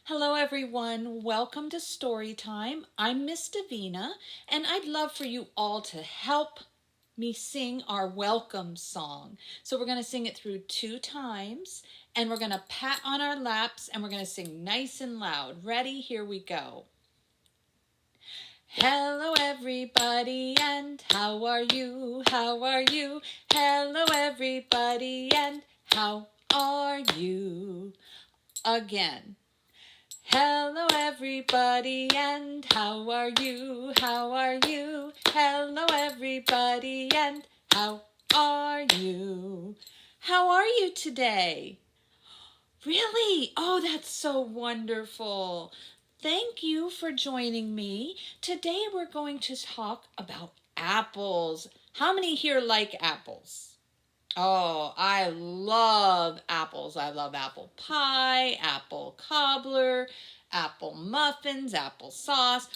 Hello everyone, welcome to Story Time. I'm Miss Davena and I'd love for you all to help me sing our welcome song. So we're going to sing it through 2 times and we're going to pat on our laps and we're going to sing nice and loud. Ready? Here we go. Hello everybody and how are you? How are you? Hello everybody and how are you? Again. Hello everybody and how are you? How are you? Hello everybody and how are you? How are you today? Really? Oh, that's so wonderful. Thank you for joining me. Today we're going to talk about apples. How many here like apples? Oh, I love apples. I love apple pie, apple cobbler, apple muffins, apple sauce,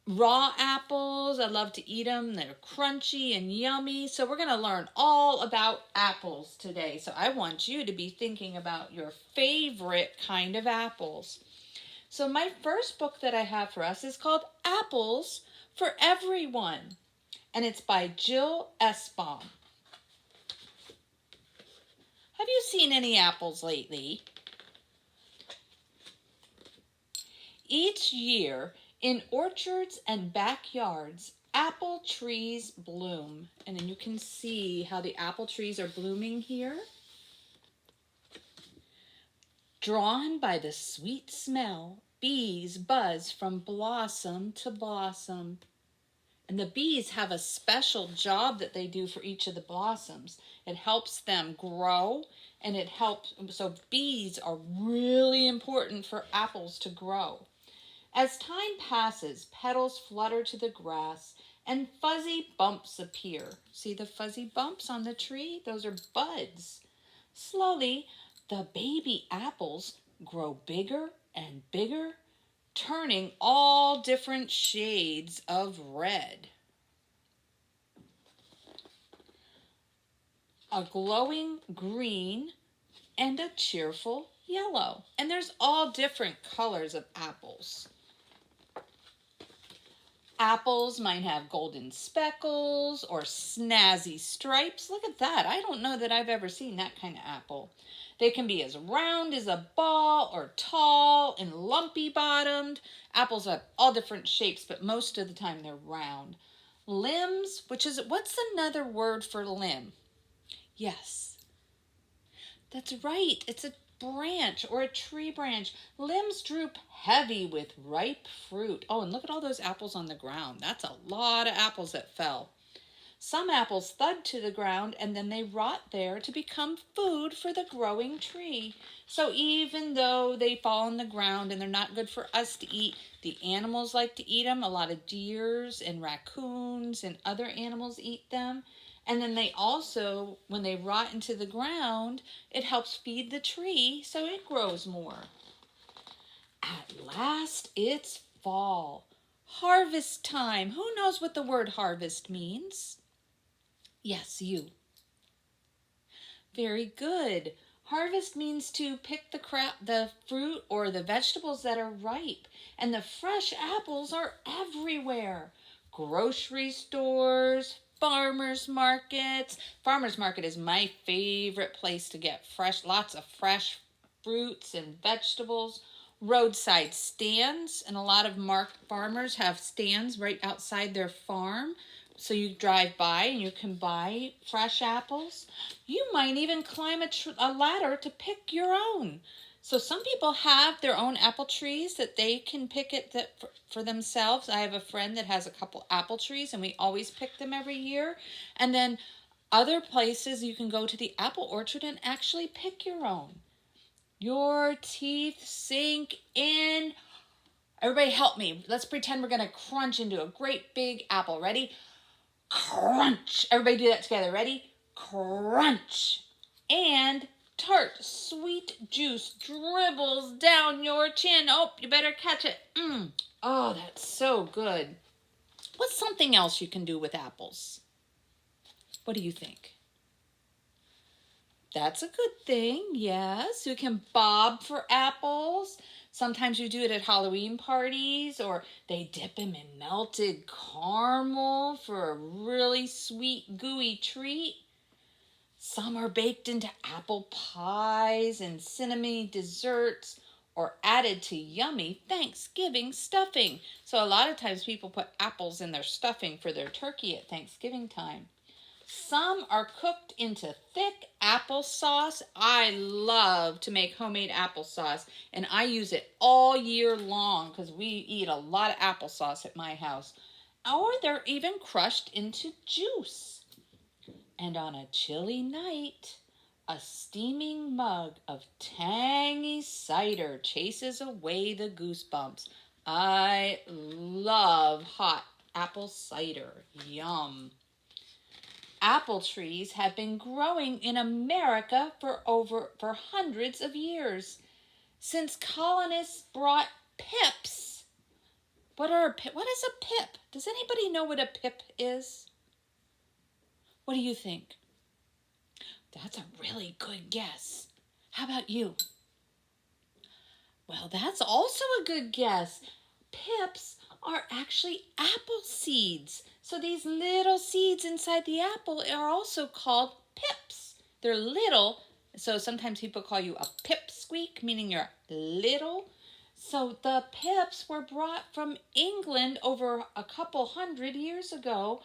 raw apples. I love to eat them. They're crunchy and yummy. So we're going to learn all about apples today. So I want you to be thinking about your favorite kind of apples. So my first book that I have for us is called Apples for Everyone. And it's by Jill Esbaum. Have you seen any apples lately? Each year, in orchards and backyards, apple trees bloom. And then you can see how the apple trees are blooming here. Drawn by the sweet smell, bees buzz from blossom to blossom. And the bees have a special job that they do for each of the blossoms. It helps them grow and it helps, so bees are really important for apples to grow. As time passes, petals flutter to the grass and fuzzy bumps appear. See the fuzzy bumps on the tree? Those are buds. Slowly, the baby apples grow bigger and bigger, turning all different shades of red. A glowing green and a cheerful yellow. And there's all different colors of apples. Apples might have golden speckles or snazzy stripes. Look at that. I don't know that I've ever seen that kind of apple. They can be as round as a ball or tall and lumpy bottomed. Apples have all different shapes, but most of the time they're round. Limbs, what's another word for limb? Yes, that's right. It's a branch or a tree branch. Limbs droop heavy with ripe fruit. Oh, and look at all those apples on the ground. That's a lot of apples that fell. Some apples thud to the ground and then they rot there to become food for the growing tree. So even though they fall on the ground and they're not good for us to eat, the animals like to eat them. A lot of deers and raccoons and other animals eat them. And then they also, when they rot into the ground, it helps feed the tree so it grows more. At last it's fall. Harvest time. Who knows what the word harvest means? Yes, you. Very good. Harvest means to pick the fruit or the vegetables that are ripe. And the fresh apples are everywhere. Grocery stores, farmers markets. Farmers market is my favorite place to get lots of fresh fruits and vegetables. Roadside stands, and a lot of farmers have stands right outside their farm. So you drive by and you can buy fresh apples. You might even climb a ladder to pick your own. So some people have their own apple trees that they can pick it for themselves. I have a friend that has a couple apple trees and we always pick them every year. And then other places you can go to the apple orchard and actually pick your own. Your teeth sink in. Everybody help me. Let's pretend we're going to crunch into a great big apple. Ready? Crunch. Everybody do that together. Ready? Crunch. And tart, sweet juice dribbles down your chin. Oh, you better catch it. Oh, that's so good. What's something else you can do with apples? What do you think? That's a good thing, yes. You can bob for apples. Sometimes you do it at Halloween parties, or they dip them in melted caramel for a really sweet, gooey treat. Some are baked into apple pies and cinnamon desserts or added to yummy Thanksgiving stuffing. So a lot of times people put apples in their stuffing for their turkey at Thanksgiving time. Some are cooked into thick applesauce. I love to make homemade applesauce, and I use it all year long because we eat a lot of applesauce at my house. Or they're even crushed into juice. And on a chilly night, a steaming mug of tangy cider chases away the goosebumps. I love hot apple cider. Yum. Apple trees have been growing in America for hundreds of years. Since colonists brought pips. What is a pip? Does anybody know what a pip is? What do you think? That's a really good guess. How about you? Well, that's also a good guess. Pips are actually apple seeds. So these little seeds inside the apple are also called pips. They're little, so sometimes people call you a pipsqueak, meaning you're little. So the pips were brought from England over a couple hundred years ago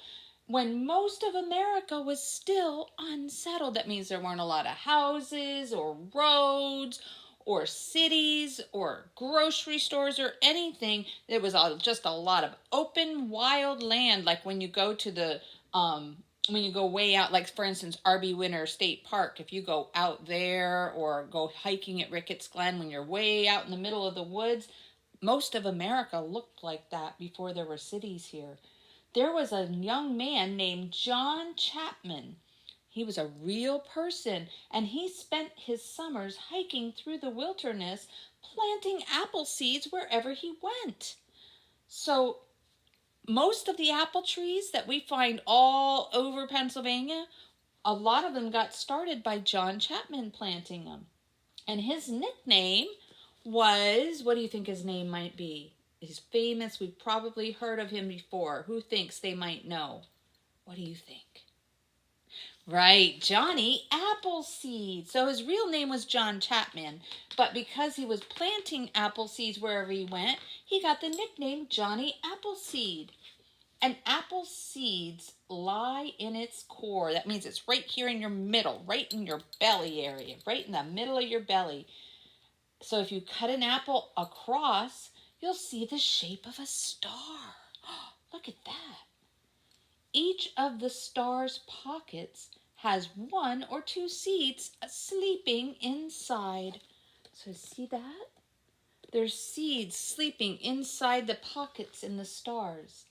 when most of America was still unsettled. That means there weren't a lot of houses or roads or cities or grocery stores or anything. There was just a lot of open, wild land. Like when you go to when you go way out, like for instance, R.B. Winter State Park, if you go out there or go hiking at Ricketts Glen when you're way out in the middle of the woods, most of America looked like that before there were cities here. There was a young man named John Chapman. He was a real person, and he spent his summers hiking through the wilderness, planting apple seeds wherever he went. So most of the apple trees that we find all over Pennsylvania, a lot of them got started by John Chapman planting them. And his nickname was, what do you think his name might be? He's famous. We've probably heard of him before. Who thinks they might know? What do you think? Right, Johnny Appleseed. So his real name was John Chapman, but because he was planting apple seeds wherever he went, he got the nickname Johnny Appleseed. And apple seeds lie in its core. That means it's right here in your middle, right in your belly area, right in the middle of your belly. So if you cut an apple across, you'll see the shape of a star. Look at that. Each of the star's pockets has one or two seeds sleeping inside. So see that? There's seeds sleeping inside the pockets in the stars.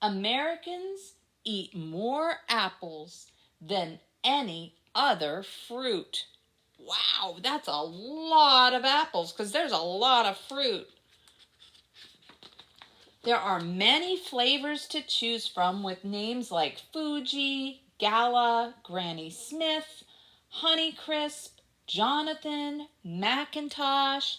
Americans eat more apples than any other fruit. Wow, that's a lot of apples because there's a lot of fruit. There are many flavors to choose from with names like Fuji, Gala, Granny Smith, Honeycrisp, Jonathan, Macintosh,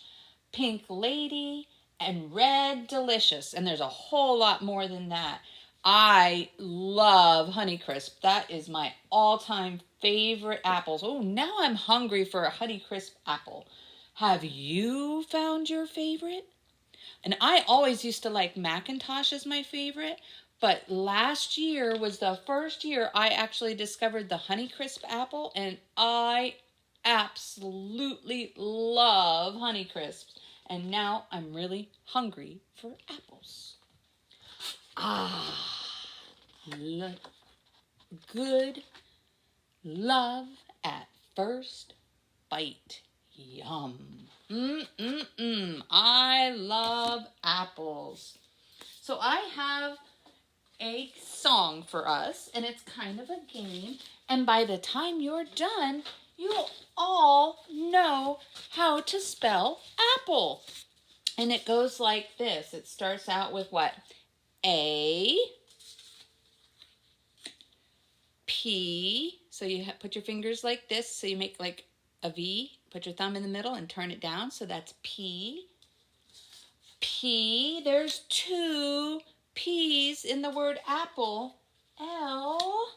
Pink Lady, and Red Delicious. And there's a whole lot more than that. I love Honeycrisp. That is my all-time favorite apples. Oh, now I'm hungry for a Honeycrisp apple. Have you found your favorite? And I always used to like Macintosh as my favorite, but last year was the first year I actually discovered the Honeycrisp apple, and I absolutely love Honeycrisps. And now I'm really hungry for apples. Good love at first bite. Yum. I love apples. So I have a song for us, and it's kind of a game. And by the time you're done, you'll all know how to spell apple. And it goes like this. It starts out with what? A, P. So you put your fingers like this. So you make like a V. Put your thumb in the middle and turn it down. So that's P. P. There's 2 P's in the word apple. L.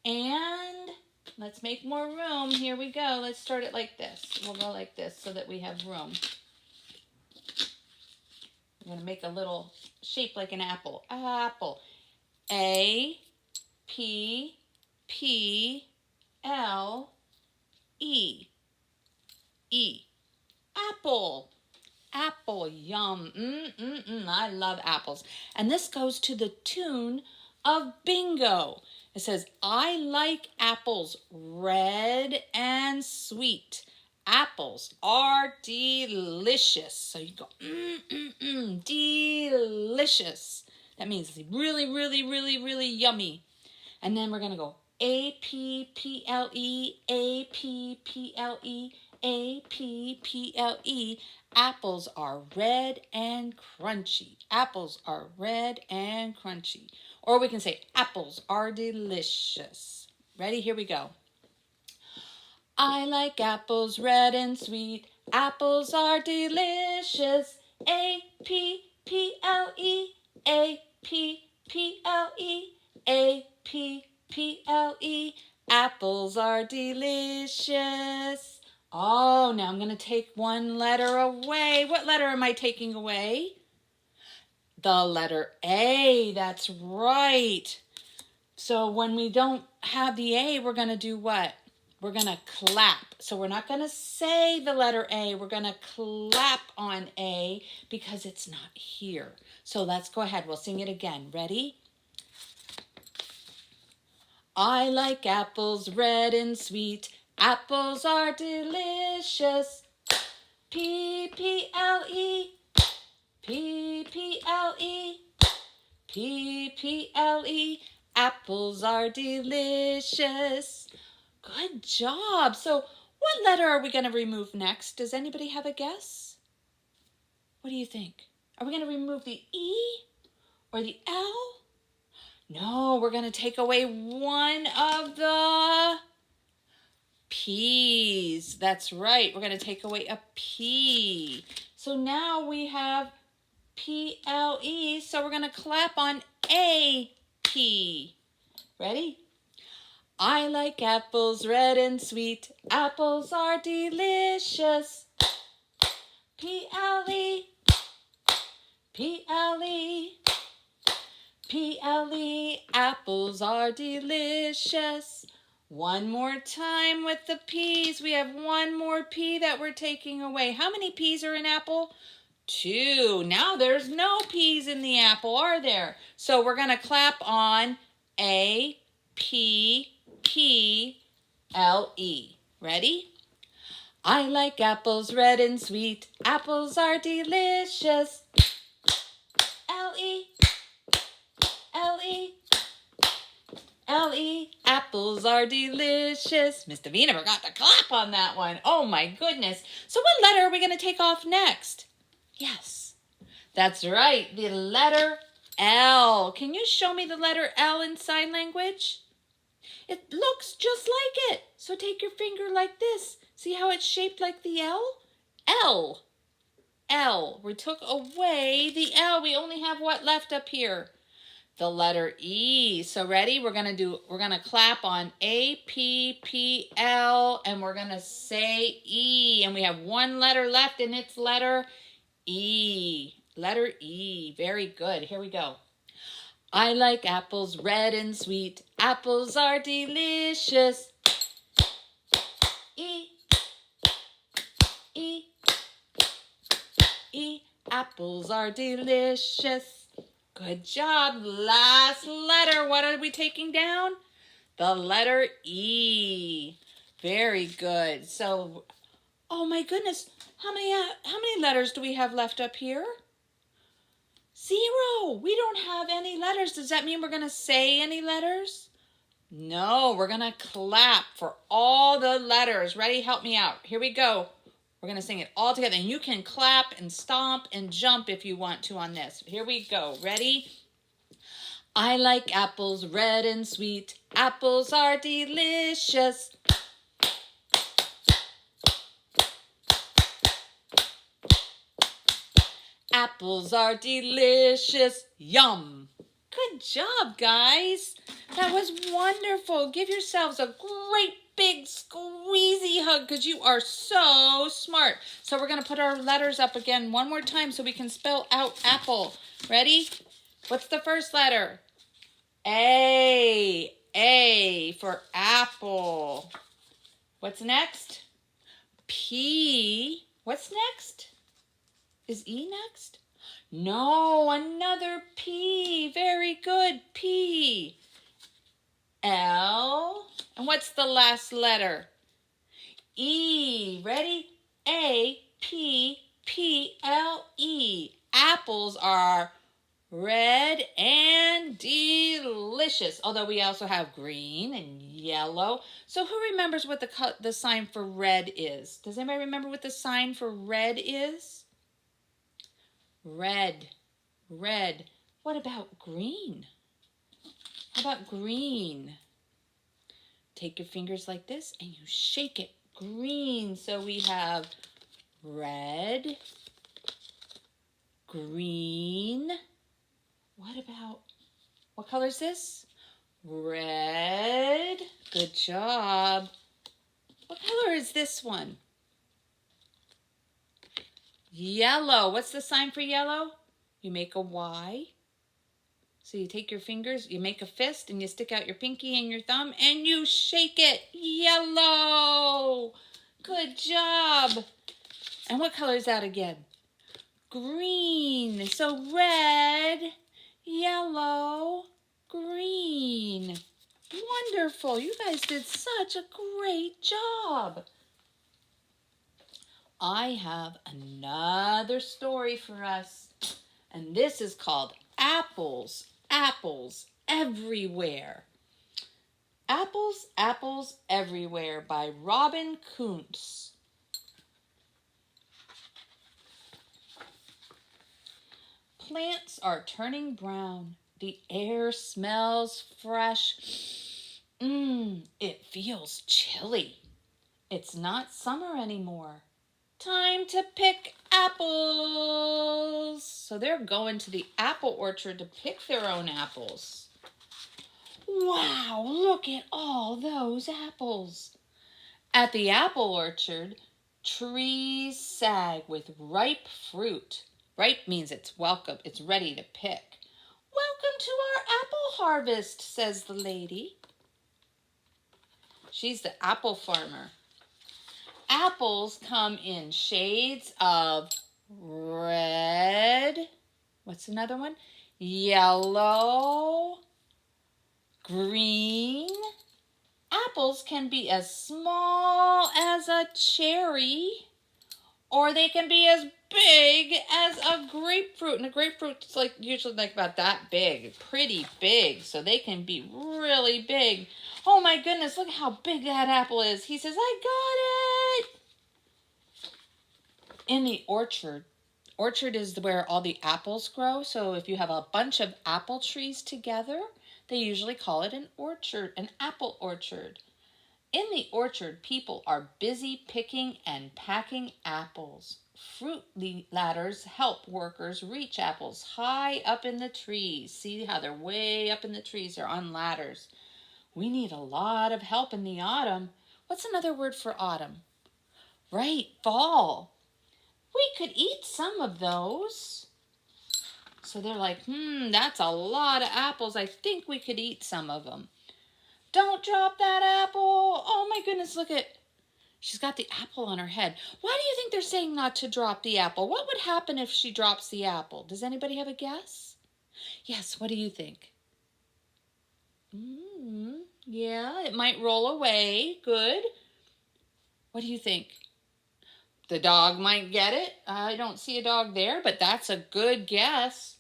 And let's make more room. Here we go. Let's start it like this. We'll go like this so that we have room. I'm going to make a little shape like an apple. Apple. A, P, P, L, E. E. Apple. Apple. Yum. I love apples. And this goes to the tune of bingo. It says, I like apples red and sweet. Apples are delicious. So you go, delicious. That means really, really, really, really yummy. And then we're going to go A-P-P-L-E, A-P-P-L-E, A-P-P-L-E. Apples are red and crunchy. Apples are red and crunchy. Or we can say apples are delicious. Ready? Here we go. I like apples red and sweet. Apples are delicious. A-P-P-L-E, A-P-P-L-E, A-P-P-L-E. Apples are delicious. Oh, now I'm going to take one letter away. What letter am I taking away? The letter A. That's right. So when we don't have the A, we're going to do what? We're going to clap. So we're not going to say the letter A. We're going to clap on A because it's not here. So let's go ahead. We'll sing it again. Ready? I like apples red and sweet. Apples are delicious. P-P-L-E, P-P-L-E, P-P-L-E. Apples are delicious. Good job. So what letter are we going to remove next? Does anybody have a guess? What do you think? Are we going to remove the E or the L? No, we're going to take away one of the P's. That's right. We're going to take away a P. So now we have P-L-E. So we're going to clap on A-P. Ready? I like apples red and sweet. Apples are delicious. P-L-E, P-L-E, P-L-E. Apples are delicious. One more time with the P's. We have one more P that we're taking away. How many P's are in apple? 2. Now there's no P's in the apple, are there? So we're going to clap on A, P, P-L-E. Ready? I like apples red and sweet. Apples are delicious. L-E, L-E, L-E. Apples are delicious. Miss Davena forgot to clap on that one. Oh my goodness. So what letter are we going to take off next? Yes, that's right. The letter L. Can you show me the letter L in sign language? It looks just like it. So take your finger like this. See how it's shaped like the L? L. L. We took away the L. We only have what left up here? The letter E. So ready? We're going to clap on A, P, P, L, and we're going to say E. And we have one letter left, and it's letter E. Letter E. Very good. Here we go. I like apples red and sweet. Apples are delicious. E, E, E. Apples are delicious. Good job. Last letter. What are we taking down? The letter E. Very good. So, oh my goodness. How many letters do we have left up here? 0. We don't have any letters. Does that mean we're going to say any letters? No, we're going to clap for all the letters. Ready? Help me out. Here we go. We're going to sing it all together. And you can clap and stomp and jump if you want to on this. Here we go. Ready? I like apples red and sweet. Apples are delicious. Apples are delicious. Yum. Good job, guys. That was wonderful. Give yourselves a great big squeezy hug because you are so smart. So we're going to put our letters up again one more time so we can spell out apple. Ready? What's the first letter? A. A for apple. What's next? P. What's next? Is E next? No, another P. Very good. P. L. And what's the last letter? E. Ready? A, P, P, L, E. Apples are red and delicious. Although we also have green and yellow. So who remembers what the sign for red is? Does anybody remember what the sign for red is? Red. Red. What about green? How about green? Take your fingers like this and you shake it. Green. So we have red, green. What color is this? Red. Good job. What color is this one? Yellow. What's the sign for yellow? You make a Y. So you take your fingers, you make a fist, and you stick out your pinky and your thumb, and you shake it. Yellow. Good job. And what color is that again? Green. So red, yellow, green. Wonderful. You guys did such a great job. I have another story for us, and this is called Apples, Apples Everywhere. Apples, Apples Everywhere by Michal Koontz. Plants are turning brown. The air smells fresh. It feels chilly. It's not summer anymore. Time to pick apples. So they're going to the apple orchard to pick their own apples. Wow, look at all those apples. At the apple orchard, trees sag with ripe fruit. Ripe means it's welcome, it's ready to pick. Welcome to our apple harvest, says the lady. She's the apple farmer. Apples come in shades of red. What's another one? Yellow, green. Apples can be as small as a cherry, or they can be as big as a grapefruit. And a grapefruit's usually about that big, pretty big. So they can be really big. Oh my goodness, look how big that apple is. He says, I got it. In the orchard is where all the apples grow. So if you have a bunch of apple trees together, they usually call it an orchard, an apple orchard. In the orchard, people are busy picking and packing apples. Fruit ladders help workers reach apples high up in the trees. See how they're way up in the trees? They're on ladders. We need a lot of help in the autumn. What's another word for autumn? Right, fall. We could eat some of those. So they're like, that's a lot of apples. I think we could eat some of them. Don't drop that apple. Oh my goodness, look at, she's got the apple on her head. Why do you think they're saying not to drop the apple? What would happen if she drops the apple? Does anybody have a guess? Yes, what do you think? Yeah, it might roll away. Good. What do you think? The dog might get it. I don't see a dog there, but that's a good guess.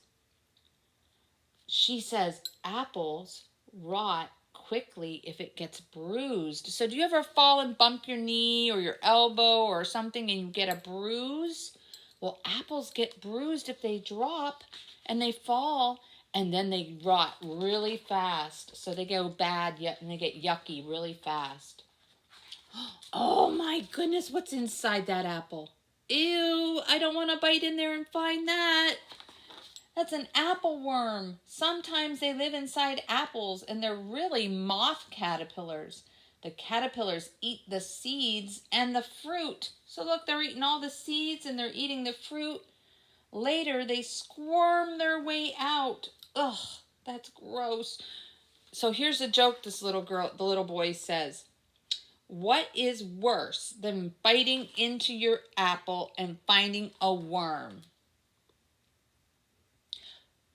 She says apples rot quickly if it gets bruised. So do you ever fall and bump your knee or your elbow or something and you get a bruise? Well, apples get bruised if they drop and they fall and then they rot really fast. So they go bad and they get yucky really fast. Oh my goodness, what's inside that apple? Ew, I don't want to bite in there and find that. That's an apple worm. Sometimes they live inside apples and they're really moth caterpillars. The caterpillars eat the seeds and the fruit. So look, they're eating all the seeds and they're eating the fruit. Later, they squirm their way out. Ugh, that's gross. So here's a joke the little boy says. What is worse than biting into your apple and finding a worm?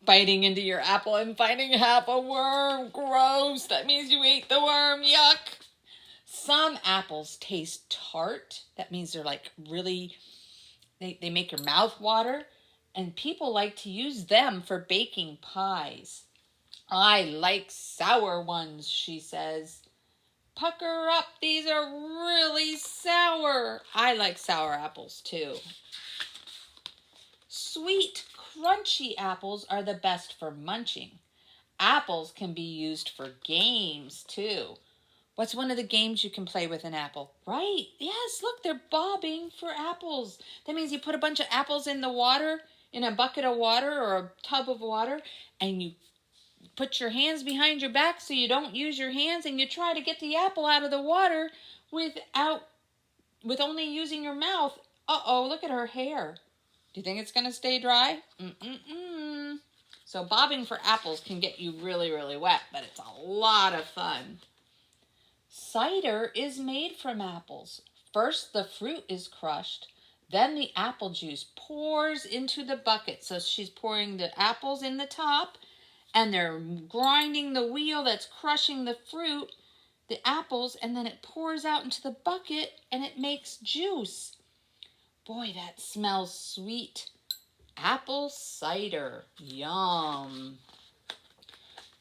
Biting into your apple and finding half a worm. Gross. That means you ate the worm. Yuck. Some apples taste tart. That means they're like really, they make your mouth water. And people like to use them for baking pies. I like sour ones, she says. Pucker up, these are really sour. I like sour apples too. Sweet, crunchy apples are the best for munching. Apples can be used for games too. What's one of the games you can play with an apple? Right, yes, look, they're bobbing for apples. That means you put a bunch of apples in the water, in a bucket of water or a tub of water, and you put your hands behind your back so you don't use your hands, and you try to get the apple out of the water with only using your mouth. Uh-oh, look at her hair. Do you think it's going to stay dry? So bobbing for apples can get you really, really wet, but it's a lot of fun. Cider is made from apples. First, the fruit is crushed. Then the apple juice pours into the bucket. So she's pouring the apples in the top, and they're grinding the wheel that's crushing the fruit, the apples, and then it pours out into the bucket, and it makes juice. Boy, that smells sweet. Apple cider. Yum.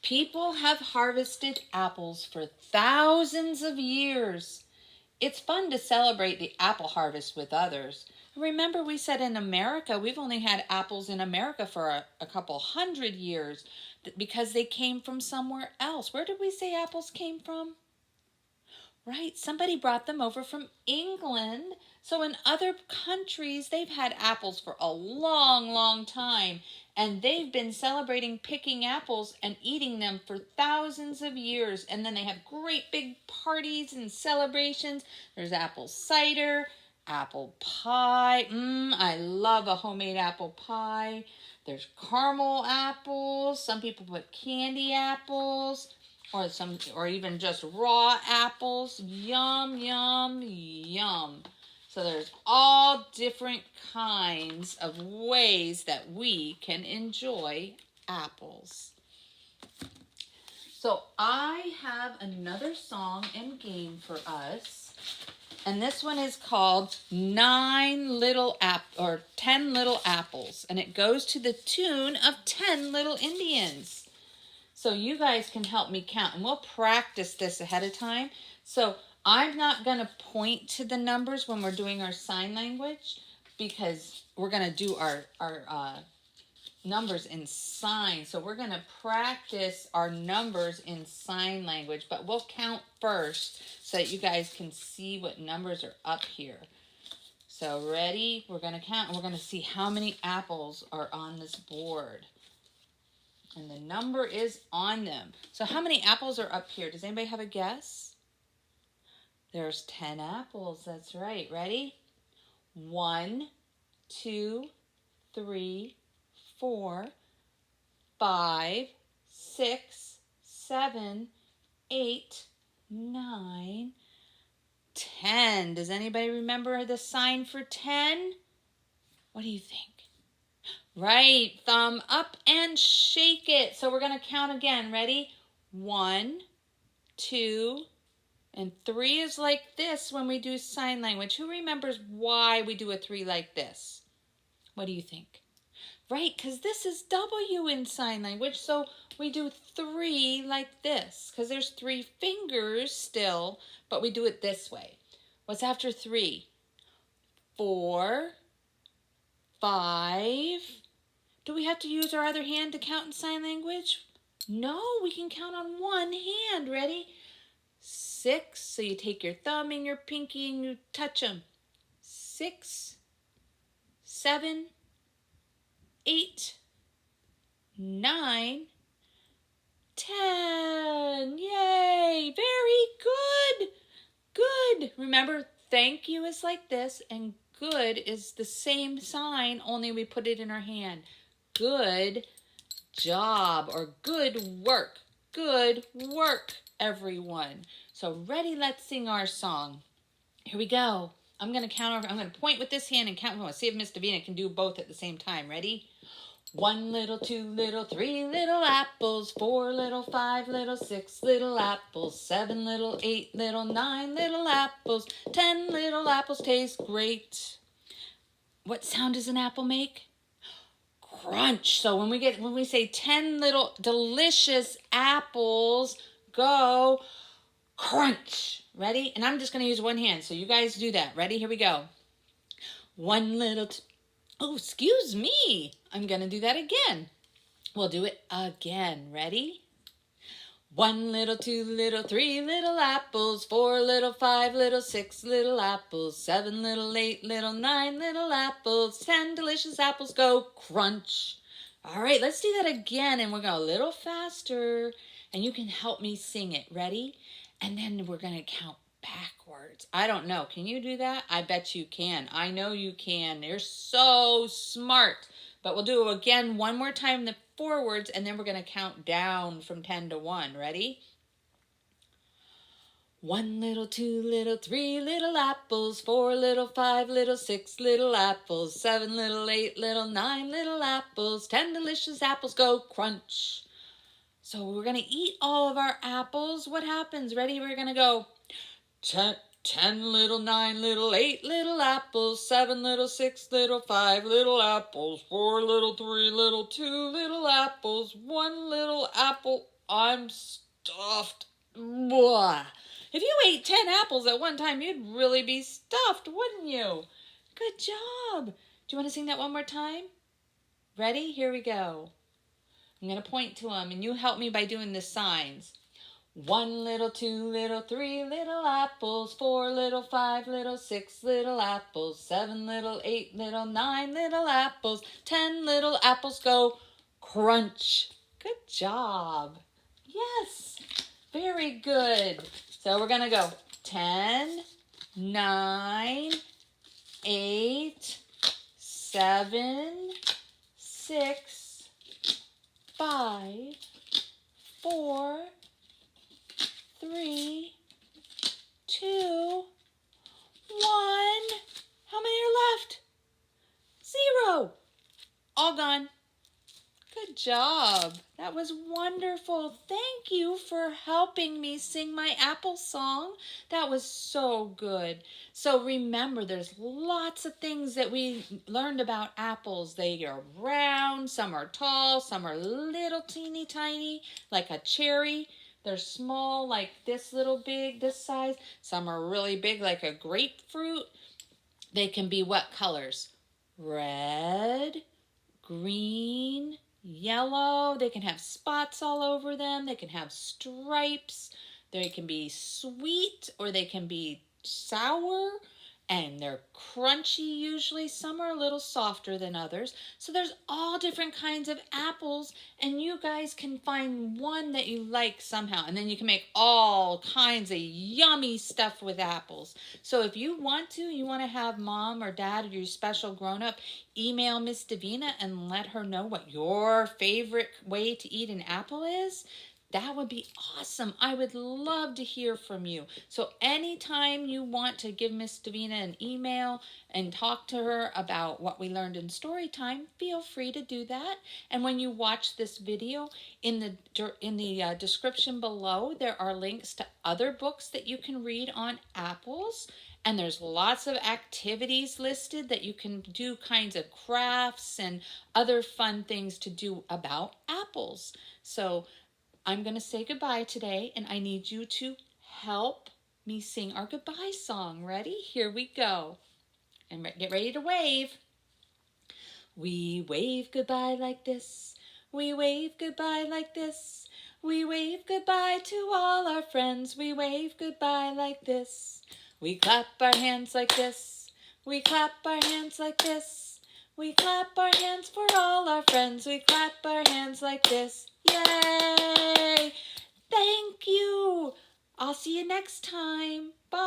People have harvested apples for thousands of years. It's fun to celebrate the apple harvest with others. Remember, we said in America, we've only had apples in America for a couple hundred years because they came from somewhere else. Where did we say apples came from? Right, somebody brought them over from England. So in other countries, they've had apples for a long, long time. And they've been celebrating picking apples and eating them for thousands of years. And then they have great big parties and celebrations. There's apple cider, apple pie. I love a homemade apple pie. There's caramel apples. Some people put candy apples. Or even just raw apples. Yum, yum, yum. So there's all different kinds of ways that we can enjoy apples. So I have another song and game for us. And this one is called 10 Little Apples. And it goes to the tune of 10 Little Indians. So you guys can help me count, and we'll practice this ahead of time. So I'm not going to point to the numbers when we're doing our sign language because we're going to do our numbers in sign. So we're going to practice our numbers in sign language, but we'll count first so that you guys can see what numbers are up here. So ready? We're going to count, and we're going to see how many apples are on this board. And the number is on them. So how many apples are up here? Does anybody have a guess? There's 10 apples. That's right. Ready? 1, 2, 3, 4, 5, 6, 7, 8, 9, 10. Does anybody remember the sign for 10? What do you think? Right, thumb up and shake it. So we're going to count again. Ready? 1, 2, and 3 is like this when we do sign language. Who remembers why we do a 3 like this? What do you think? Right, because this is W in sign language. So we do 3 like this because there's 3 fingers still, but we do it this way. What's after 3? 4, 5. Do we have to use our other hand to count in sign language? No, we can count on one hand. Ready? 6. So you take your thumb and your pinky and you touch them. 6, 7, 8, 9, 10. Yay! Very good. Good. Remember, thank you is like this, and good is the same sign, only we put it in our hand. Good job, or good work. Good work, everyone. So ready, let's sing our song. Here we go. I'm going to point with this hand and count. Let's see if Miss Davena can do both at the same time. Ready? 1 little, 2 little, 3 little apples, 4 little, 5 little, 6 little apples, 7 little, 8 little, 9 little apples, 10 little apples taste great. What sound does an apple make? Crunch. So when we say 10 little delicious apples, go crunch. Ready? And I'm just going to use one hand, so you guys do that. Ready? Here we go. 1 little, oh, excuse me. I'm going to do that again. We'll do it again. Ready? 1 little, 2 little, 3 little apples, 4 little, 5 little, 6 little apples, 7 little, 8 little, 9 little apples, 10 delicious apples go crunch. All right, let's do that again, and we're going to go a little faster, and you can help me sing it. Ready? And then we're going to count backwards. I don't know. Can you do that? I bet you can. I know you can. You're so smart. But we'll do it again one more time, the forwards, and then we're going to count down from 10 to 1. Ready? 1 little, 2 little, 3 little apples, 4 little, 5 little, 6 little apples, 7 little, 8 little, 9 little apples, 10 delicious apples go crunch. So we're going to eat all of our apples. What happens? Ready? We're going to go 10 little, 9 little, 8 little apples, 7 little, 6 little, 5 little apples, 4 little, 3 little, 2 little apples, 1 little apple. I'm stuffed. Blah. If you ate 10 apples at one time, you'd really be stuffed, wouldn't you? Good job. Do you want to sing that one more time? Ready? Here we go. I'm going to point to them, and you help me by doing the signs. 1 little, 2 little, 3 little apples, 4 little, 5 little, 6 little apples, 7 little, 8 little, 9 little apples, 10 little apples go crunch. Good job. Yes, very good. So we're going to go 10, 9, 8, 7, 6, 5, 4, 3, 2, 1. How many are left? 0. All gone. Good job. That was wonderful. Thank you for helping me sing my apple song. That was so good. So remember, there's lots of things that we learned about apples. They are round, some are tall, some are little teeny tiny, like a cherry. They're small, like this little big, this size. Some are really big, like a grapefruit. They can be what colors? Red, green, yellow. They can have spots all over them. They can have stripes. They can be sweet or they can be sour, and they're crunchy usually. Some are a little softer than others. So there's all different kinds of apples, and you guys can find one that you like somehow, and then you can make all kinds of yummy stuff with apples. So if you want to have mom or dad or your special grown-up email Miss Davena and let her know what your favorite way to eat an apple is. That would be awesome. I would love to hear from you. So anytime you want to give Miss Davena an email and talk to her about what we learned in story time, feel free to do that. And when you watch this video, in the description below, there are links to other books that you can read on apples. And there's lots of activities listed that you can do, kinds of crafts and other fun things to do about apples. So I'm going to say goodbye today, and I need you to help me sing our goodbye song. Ready? Here we go. And get ready to wave. We wave goodbye like this. We wave goodbye like this. We wave goodbye to all our friends. We wave goodbye like this. We clap our hands like this. We clap our hands like this. We clap our hands for all our friends. We clap our hands like this. Yay! Thank you. I'll see you next time. Bye.